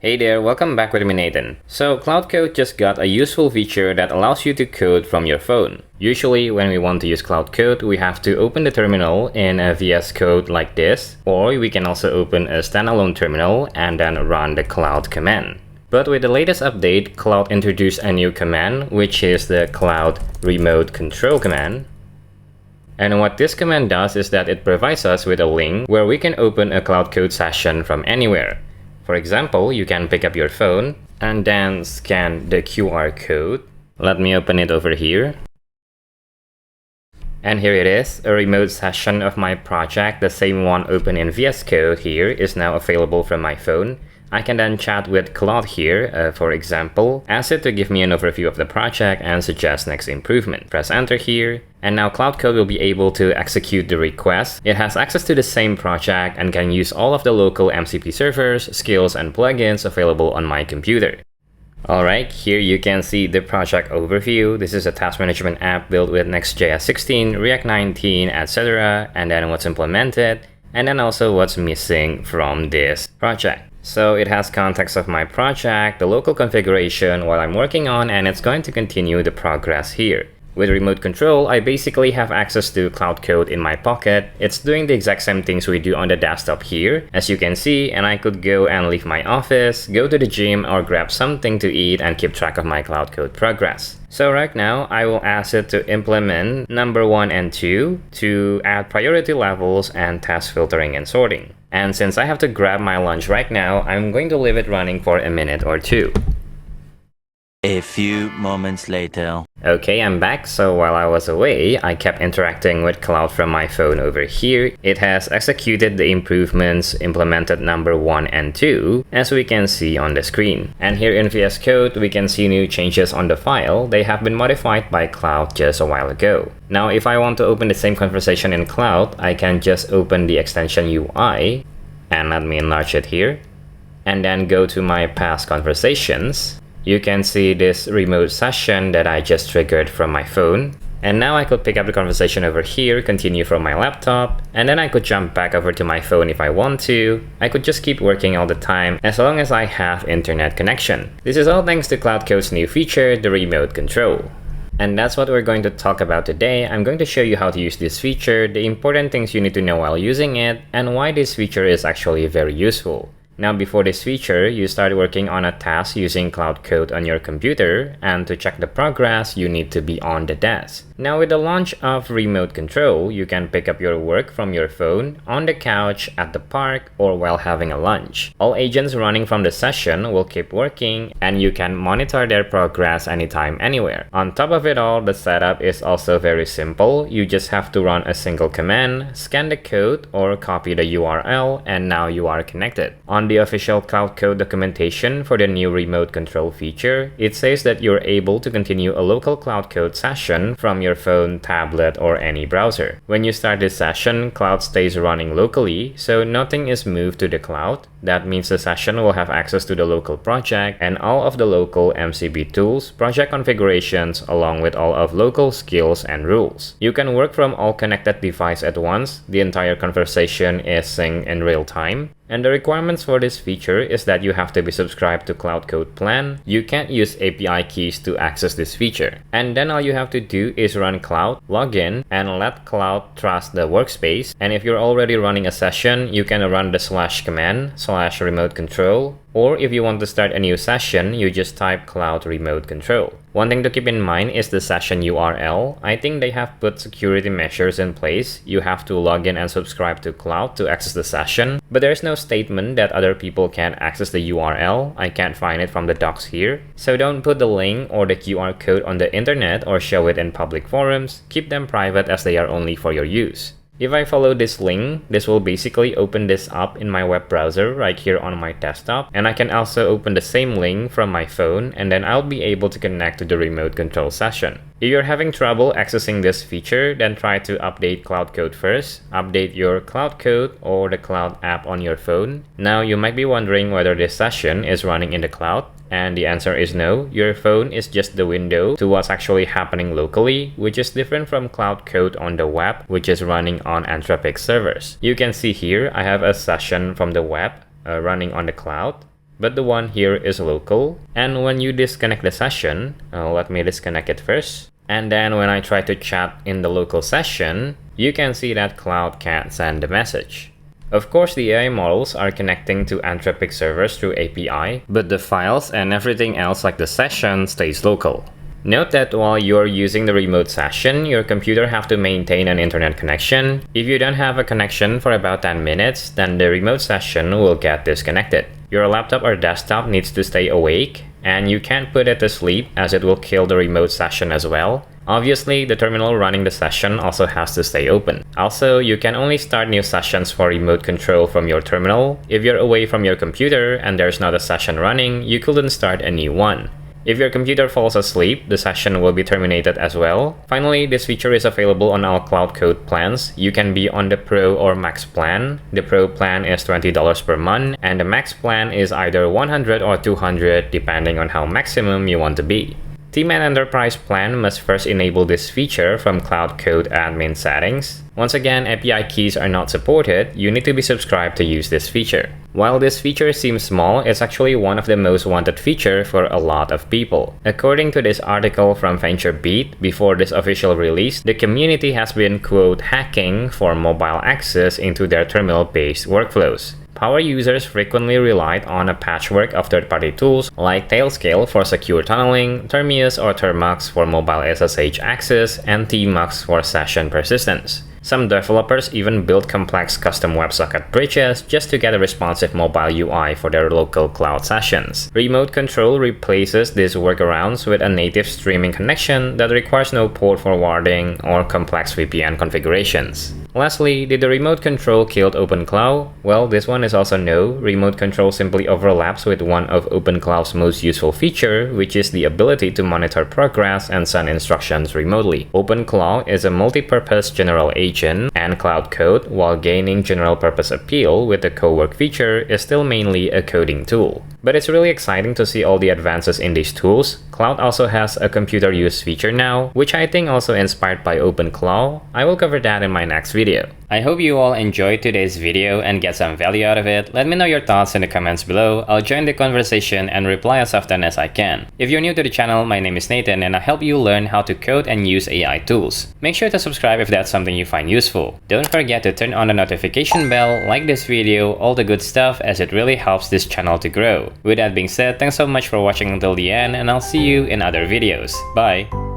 Hey there, welcome back with me Nathan. So Claude Code just got a useful feature that allows you to code from your phone. Usually when we want to use Claude Code, we have to open the terminal in a VS Code like this, or we can also open a standalone terminal and then run the Claude command. But with the latest update, Claude introduced a new command, which is the Claude Remote Control command. And what this command does is that it provides us with a link where we can open a Claude Code session from anywhere. For example, you can pick up your phone and then scan the QR code. Let me open it over here. And here it is, a remote session of my project. The same one open in VS Code here is now available from my phone. I can then chat with Claude here, for example, ask it to give me an overview of the project and suggest next improvement. Press enter here, and now Claude Code will be able to execute the request. It has access to the same project and can use all of the local MCP servers, skills, and plugins available on my computer. Alright, here you can see the project overview. This is a task management app built with Next.js 16, React 19, etc. And then what's implemented, and then also what's missing from this project. So it has context of my project, the local configuration, what I'm working on, and it's going to continue the progress here. With remote control, I basically have access to Claude Code in my pocket. It's doing the exact same things we do on the desktop here, as you can see, and I could go and leave my office, go to the gym, or grab something to eat and keep track of my Claude Code progress. So right now, I will ask it to implement number 1 and 2 to add priority levels and task filtering and sorting. And since I have to grab my lunch right now, I'm going to leave it running for a minute or two. A few moments later. Okay, I'm back. So while I was away, I kept interacting with Claude from my phone over here. It has executed the improvements, implemented number 1 and 2, as we can see on the screen. And here in VS Code, we can see new changes on the file. They have been modified by Claude just a while ago. Now, if I want to open the same conversation in Claude, I can just open the extension UI, and let me enlarge it here, and then go to my past conversations. You can see this remote session that I just triggered from my phone. And now I could pick up the conversation over here, continue from my laptop, and then I could jump back over to my phone if I want to. I could just keep working all the time as long as I have internet connection. This is all thanks to Claude Code's new feature, the remote control. And that's what we're going to talk about today. I'm going to show you how to use this feature, the important things you need to know while using it, and why this feature is actually very useful. Now, before this feature, you start working on a task using Claude Code on your computer, and to check the progress, you need to be on the desk. Now, with the launch of Remote Control, you can pick up your work from your phone, on the couch, at the park, or while having a lunch. All agents running from the session will keep working, and you can monitor their progress anytime, anywhere. On top of it all, the setup is also very simple. You just have to run a single command, scan the code, or copy the URL, and now you are connected. On the official Claude Code documentation for the new remote control feature, it says that you're able to continue a local Claude Code session from your phone, tablet, or any browser. When you start this session, Claude stays running locally, so nothing is moved to the cloud. That means the session will have access to the local project and all of the local MCP tools, project configurations, along with all of local skills and rules. You can work from all connected devices at once. The entire conversation is synced in real time. And the requirements for this feature is that you have to be subscribed to Claude Code Plan. You can't use API keys to access this feature. And then all you have to do is run Claude, log in, and let Claude trust the workspace. And if you're already running a session, you can run the / command / remote control. Or if you want to start a new session, you just type Claude Remote Control. One thing to keep in mind is the session URL. I think they have put security measures in place. You have to log in and subscribe to Claude to access the session. But there's no statement that other people can't access the URL. I can't find it from the docs here. So don't put the link or the QR code on the internet or show it in public forums. Keep them private as they are only for your use. If I follow this link, this will basically open this up in my web browser right here on my desktop, and I can also open the same link from my phone, and then I'll be able to connect to the remote control session. If you're having trouble accessing this feature, then try to update Claude Code first. Update your Claude Code or the Claude app on your phone. Now, you might be wondering whether this session is running in the cloud. And the answer is no. Your phone is just the window to what's actually happening locally, which is different from Claude Code on the web, which is running on Anthropic servers. You can see here, I have a session from the web running on the cloud. but the one here is local. And when you disconnect the session, let me disconnect it first. And then when I try to chat in the local session, you can see that Claude can't send the message. Of course, the AI models are connecting to Anthropic servers through API, but the files and everything else like the session stays local. Note that while you're using the remote session, your computer have to maintain an internet connection. If you don't have a connection for about 10 minutes, then the remote session will get disconnected. Your laptop or desktop needs to stay awake, and you can't put it to sleep as it will kill the remote session as well. Obviously, the terminal running the session also has to stay open. Also, you can only start new sessions for remote control from your terminal. If you're away from your computer and there's not a session running, you couldn't start a new one. If your computer falls asleep, the session will be terminated as well. Finally, this feature is available on all Claude Code plans. You can be on the Pro or Max plan. The Pro plan is $20 per month, and the Max plan is either $100 or $200 depending on how maximum you want to be. Team and Enterprise plan must first enable this feature from Claude Code admin settings. Once again, API keys are not supported. You need to be subscribed to use this feature. While this feature seems small, it's actually one of the most wanted features for a lot of people. According to this article from VentureBeat, before this official release, the community has been, quote, hacking for mobile access into their terminal-based workflows. Power users frequently relied on a patchwork of third-party tools like Tailscale for secure tunneling, Termius or Termux for mobile SSH access, and Tmux for session persistence. Some developers even built complex custom WebSocket bridges just to get a responsive mobile UI for their local cloud sessions. Remote Control replaces these workarounds with a native streaming connection that requires no port forwarding or complex VPN configurations. Lastly, did the Remote Control kill OpenClaw? Well, this one is also no. Remote Control simply overlaps with one of OpenClaw's most useful feature, which is the ability to monitor progress and send instructions remotely. OpenClaw is a multi-purpose general agent, and Claude Code, while gaining general-purpose appeal with the co-work feature, is still mainly a coding tool. But it's really exciting to see all the advances in these tools. Claude also has a computer use feature now, which I think also inspired by OpenClaw. I will cover that in my next video. I hope you all enjoyed today's video and get some value out of it. Let me know your thoughts in the comments below. I'll join the conversation and reply as often as I can. If you're new to the channel, my name is Nathan and I help you learn how to code and use AI tools. Make sure to subscribe if that's something you find useful. Don't forget to turn on the notification bell, like this video, all the good stuff, as it really helps this channel to grow. With that being said, thanks so much for watching until the end, and I'll see you in other videos. Bye!